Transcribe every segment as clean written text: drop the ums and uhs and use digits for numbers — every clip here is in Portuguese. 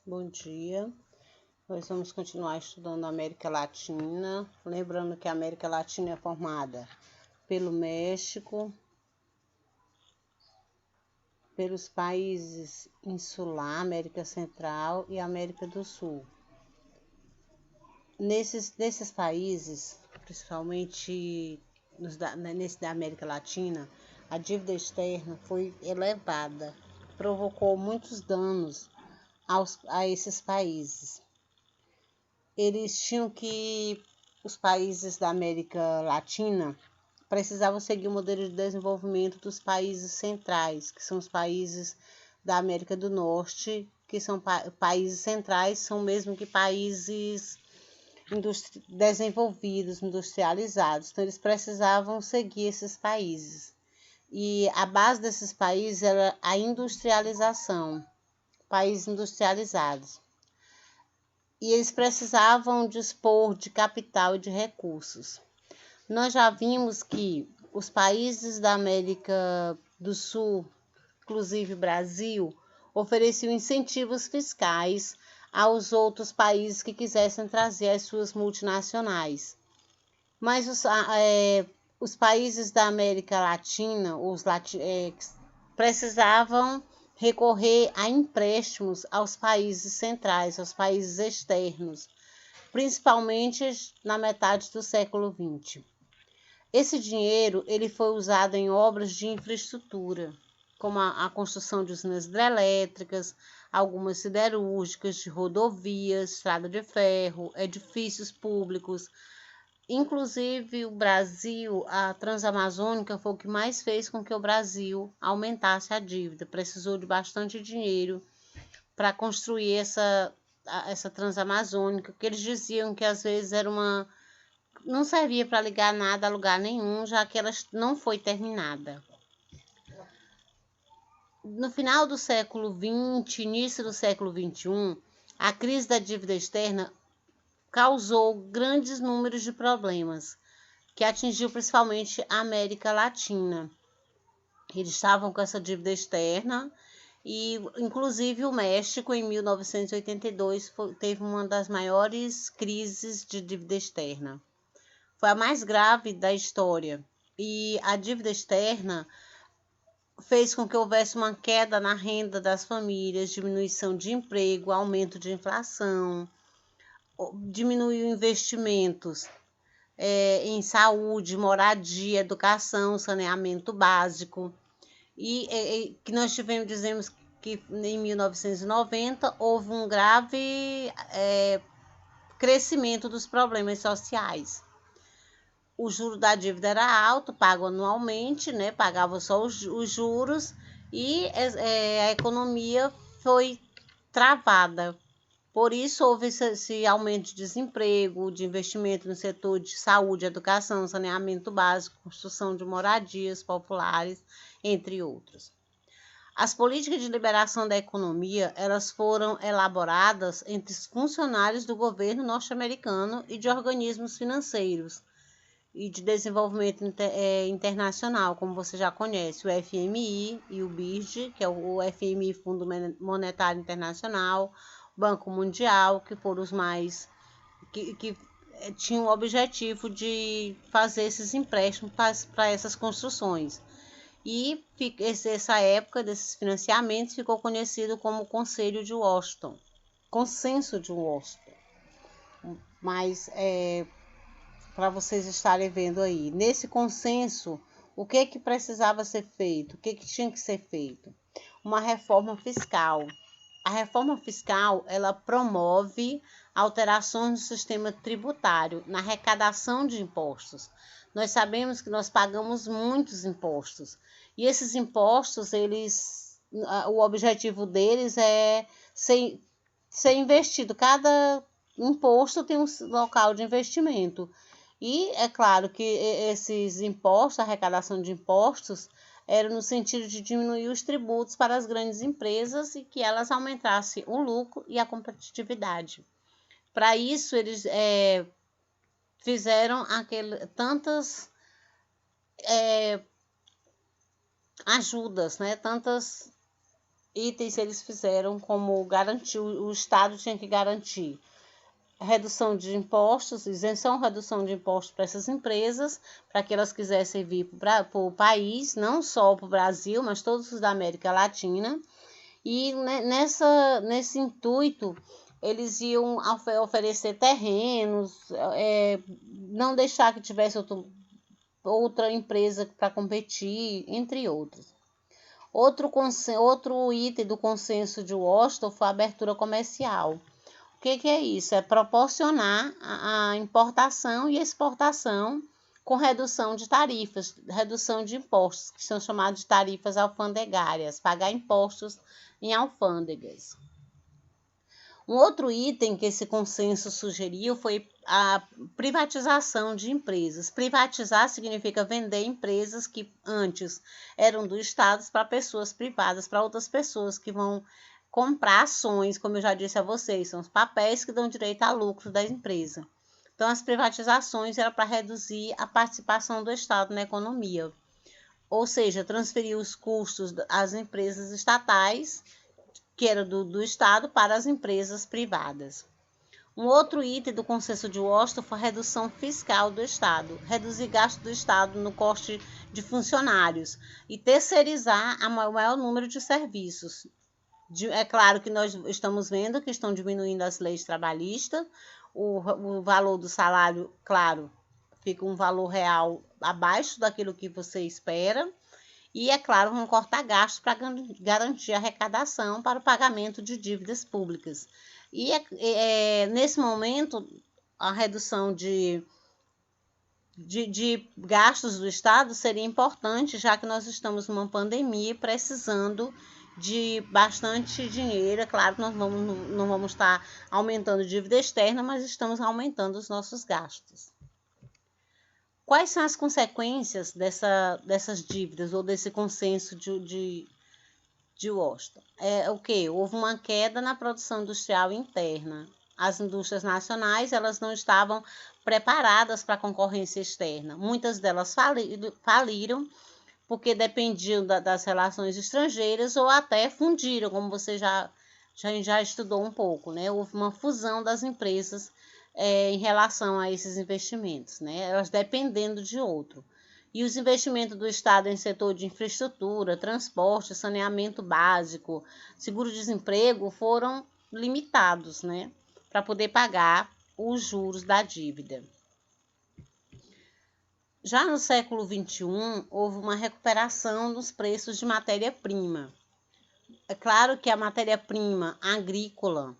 Bom dia. Nós vamos continuar estudando a América Latina. Lembrando que a América Latina é formada pelo México, pelos países insular, América Central e América do Sul. Nesses países, principalmente nesse da América Latina, a dívida externa foi elevada, provocou muitos danos a esses países. Os países da América Latina precisavam seguir o modelo de desenvolvimento dos países centrais, que são os países da América do Norte, que são países centrais, são mesmo que países desenvolvidos, industrializados. Então, eles precisavam seguir esses países. E a base desses países era a industrialização, países industrializados. E eles precisavam dispor de capital e de recursos. Nós já vimos que os países da América do Sul, inclusive Brasil, ofereciam incentivos fiscais aos outros países que quisessem trazer as suas multinacionais. Mas os países da América Latina, precisavam recorrer a empréstimos aos países centrais, aos países externos, principalmente na metade do século XX. Esse dinheiro ele foi usado em obras de infraestrutura, como a construção de usinas hidrelétricas, algumas siderúrgicas, de rodovias, estrada de ferro, edifícios públicos. Inclusive, o Brasil, a Transamazônica foi o que mais fez com que o Brasil aumentasse a dívida. Precisou de bastante dinheiro para construir essa Transamazônica, que eles diziam que às vezes não servia para ligar nada a lugar nenhum, já que ela não foi terminada. No final do século XX, início do século XXI, a crise da dívida externa causou grandes números de problemas, que atingiu principalmente a América Latina. Eles estavam com essa dívida externa e, inclusive, o México, em 1982, teve uma das maiores crises de dívida externa. Foi a mais grave da história. E a dívida externa fez com que houvesse uma queda na renda das famílias, diminuição de emprego, aumento de inflação, diminuiu investimentos em saúde, moradia, educação, saneamento básico. E que nós dizemos que em 1990 houve um grave crescimento dos problemas sociais. O juro da dívida era alto, pago anualmente, né? Pagava só os juros e a economia foi travada. Por isso, houve esse aumento de desemprego, de investimento no setor de saúde, educação, saneamento básico, construção de moradias populares, entre outros. As políticas de liberação da economia, elas foram elaboradas entre os funcionários do governo norte-americano e de organismos financeiros e de desenvolvimento internacional, como você já conhece, o FMI e o BID, que é o FMI, Fundo Monetário Internacional, Banco Mundial, que foram os mais que tinham o objetivo de fazer esses empréstimos para essas construções. E essa época desses financiamentos ficou conhecido como Conselho de Washington, Consenso de Washington. Mas para vocês estarem vendo aí, nesse consenso, o que precisava ser feito, o que tinha que ser feito? Uma reforma fiscal. A reforma fiscal, ela promove alterações no sistema tributário, na arrecadação de impostos. Nós sabemos que nós pagamos muitos impostos. E esses impostos, o objetivo deles é ser investido. Cada imposto tem um local de investimento. E é claro que esses impostos, a arrecadação de impostos, era no sentido de diminuir os tributos para as grandes empresas e que elas aumentassem o lucro e a competitividade. Para isso, eles fizeram tantas ajudas, né? Tantas itens eles fizeram como garantir, o Estado tinha que garantir redução de impostos, isenção, redução de impostos para essas empresas, para que elas quisessem vir para o país, não só para o Brasil, mas todos os da América Latina. E nesse intuito, eles iam oferecer terrenos, não deixar que tivesse outra empresa para competir, entre outros. Outro item do consenso de Washington foi a abertura comercial. O que é isso? É proporcionar a importação e exportação com redução de tarifas, redução de impostos, que são chamadas de tarifas alfandegárias, pagar impostos em alfândegas. Um outro item que esse consenso sugeriu foi a privatização de empresas. Privatizar significa vender empresas que antes eram do Estado para pessoas privadas, para outras pessoas que vão comprar ações, como eu já disse a vocês, são os papéis que dão direito a lucro da empresa. Então, as privatizações eram para reduzir a participação do Estado na economia, ou seja, transferir os custos às empresas estatais, que era do Estado, para as empresas privadas. Um outro item do consenso de Washington foi a redução fiscal do Estado, reduzir gasto do Estado no custo de funcionários e terceirizar o maior número de serviços. É claro que nós estamos vendo que estão diminuindo as leis trabalhistas, o valor do salário, claro, fica um valor real abaixo daquilo que você espera. E, é claro, vão cortar gastos para garantir a arrecadação para o pagamento de dívidas públicas. E, nesse momento, a redução de gastos do Estado seria importante, já que nós estamos numa pandemia precisando de bastante dinheiro. É claro que nós não vamos estar aumentando dívida externa, mas estamos aumentando os nossos gastos. Quais são as consequências dessas dívidas ou desse consenso de Washington? O que? Houve uma queda na produção industrial interna. As indústrias nacionais elas não estavam preparadas para a concorrência externa. Muitas delas faliram porque dependiam das relações estrangeiras ou até fundiram, como você já estudou um pouco, né? Houve uma fusão das empresas em relação a esses investimentos, né? Elas dependendo de outro. E os investimentos do Estado em setor de infraestrutura, transporte, saneamento básico, seguro-desemprego foram limitados, né? Para poder pagar os juros da dívida. Já no século XXI, houve uma recuperação dos preços de matéria-prima. É claro que a matéria-prima agrícola,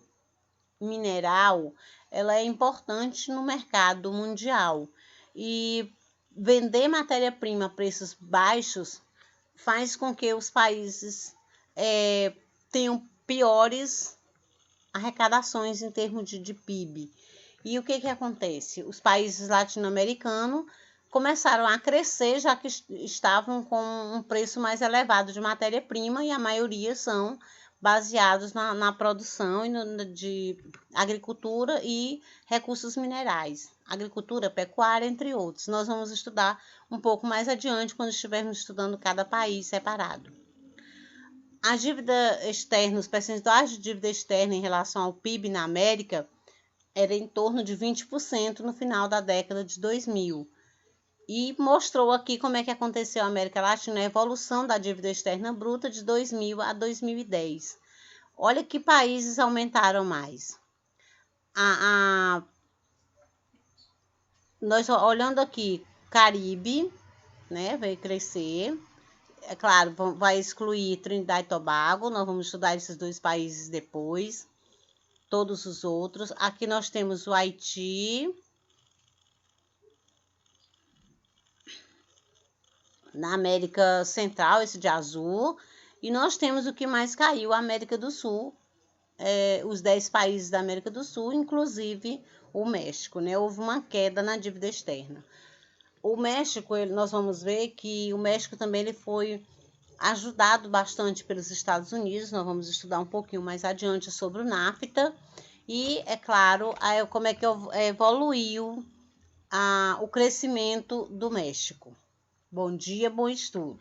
mineral, ela é importante no mercado mundial. E vender matéria-prima a preços baixos faz com que os países tenham piores arrecadações em termos de PIB. E o que acontece? Os países latino-americanos começaram a crescer, já que estavam com um preço mais elevado de matéria-prima, e a maioria são baseados na produção de agricultura e recursos minerais, agricultura, pecuária, entre outros. Nós vamos estudar um pouco mais adiante, quando estivermos estudando cada país separado. A dívida externa, os percentuais de dívida externa em relação ao PIB na América era em torno de 20% no final da década de 2000. E mostrou aqui como é que aconteceu na América Latina a evolução da dívida externa bruta de 2000 a 2010. Olha que países aumentaram mais. Nós olhando aqui, Caribe, né, vai crescer. É claro, vai excluir Trinidad e Tobago, nós vamos estudar esses dois países depois. Todos os outros. Aqui nós temos o Haiti, na América Central, esse de azul, e nós temos o que mais caiu, a América do Sul, os 10 países da América do Sul, inclusive o México, né? Houve uma queda na dívida externa. O México, nós vamos ver que o México também ele foi ajudado bastante pelos Estados Unidos. Nós vamos estudar um pouquinho mais adiante sobre o NAFTA e, é claro, como é que evoluiu o crescimento do México. Bom dia, bom estudo.